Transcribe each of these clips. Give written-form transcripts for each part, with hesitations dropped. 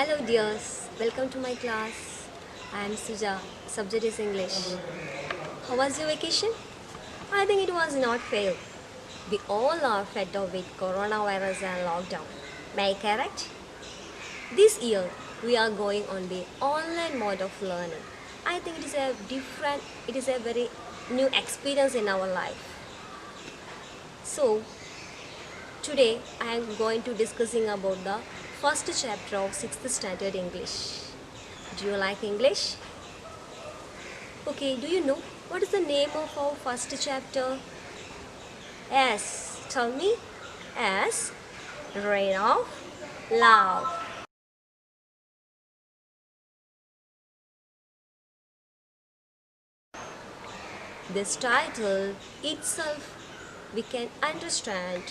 Hello dears, welcome to my class. I am Suja, subject is English. How was your vacation? I think it was not fail. We all are fed up with coronavirus and lockdown. May I correct? This year we are going on the online mode of learning. I think it is a very new experience in our life. So today I am going to discussing about the first chapter of 6th standard English. Do you like English? Okay, do you know what is the name of our first chapter? Yes, tell me. S. Reign of Love. This title itself, we can understand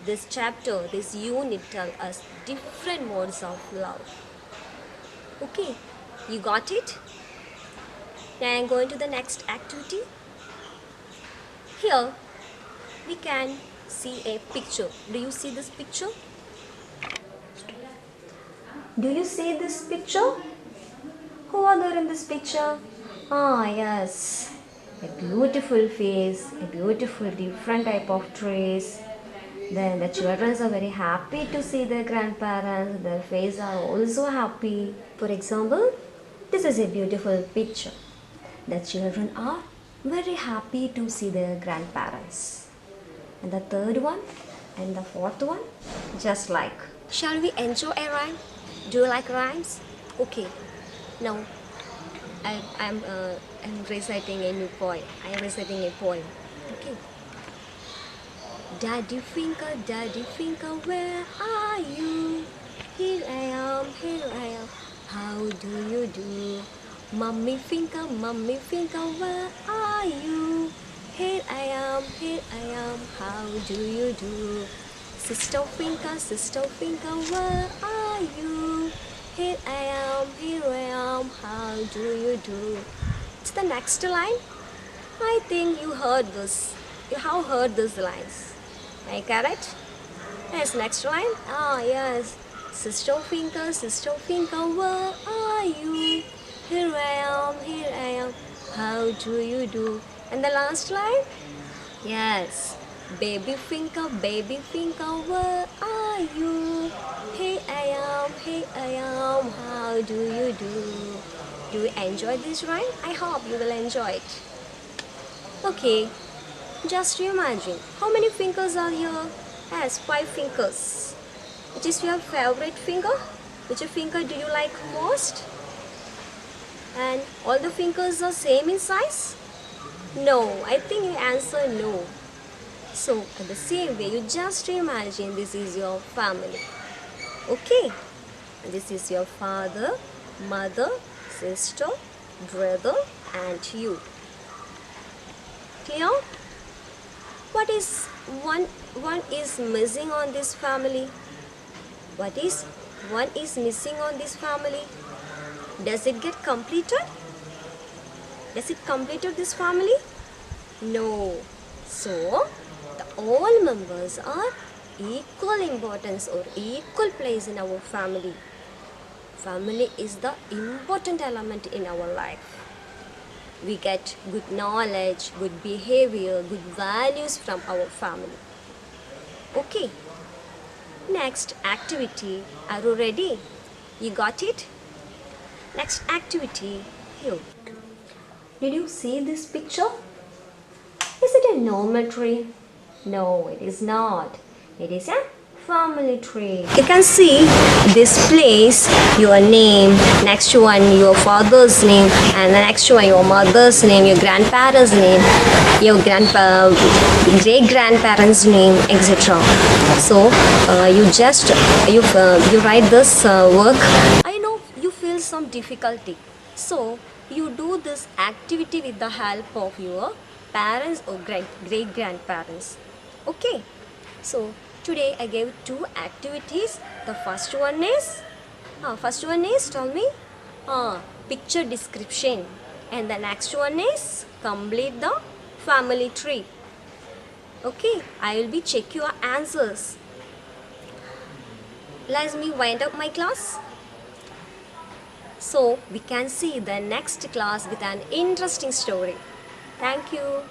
this chapter, this unit tell us different modes of love. Okay, you got it? Now I am going to the next activity. Here we can see a picture. Do you see this picture? Do you see this picture? Who are there in this picture? Ah, yes. A beautiful face, a beautiful different type of trees. Then the children are very happy to see their grandparents. Their face are also happy. For example, this is a beautiful picture. The children are very happy to see their grandparents. And the third one and the fourth one, just like. Shall we enjoy a rhyme? Do you like rhymes? Okay. Now, I'm reciting a new poem. I am reciting a poem. Okay. Daddy Finker, where are you? Here I am. How do you do? Mummy Finker, where are you? Here I am. How do you do? Sister Finker, where are you? Here I am, how do you do? It's the next line. I think you heard this. You have heard these lines. Am I correct? Yes, next line. Ah, yes. Sister Finker, where are you? Here I am, how do you do? And the last line? Yes. Baby Finker, where are you? Here I am, how do you do? Do you enjoy this rhyme? I hope you will enjoy it. Okay, just imagine, how many fingers are here? Yes, 5 fingers. Which is your favorite finger? Which finger do you like most? And all the fingers are same in size? No, I think you answer no. So, at the same way, you just imagine this is your family. Okay? This is your father, mother, sister, brother, and you. Clear? What is one is missing on this family? What is one is missing on this family? Does it get completed? Does it completed this family? No. So, all members are equal importance or equal place in our family. Family is the important element in our life. We get good knowledge, good behavior, good values from our family. Okay. Next activity. Are you ready? You got it? Next activity. Here. Did you see this picture? Is it a normal tree? No, it is not. It is a family tree. You can see this place, your name, next one your father's name, and the next one your mother's name, your grandparents' name, your great grandparents' name, etc. So you write this work. I know you feel some difficulty. So you do this activity with the help of your parents or great grandparents. Okay, so today I gave 2 activities. The first one is tell me picture description, and the next one is complete the family tree. Okay, I will be check your answers. Let me wind up my class. So we can see the next class with an interesting story. Thank you.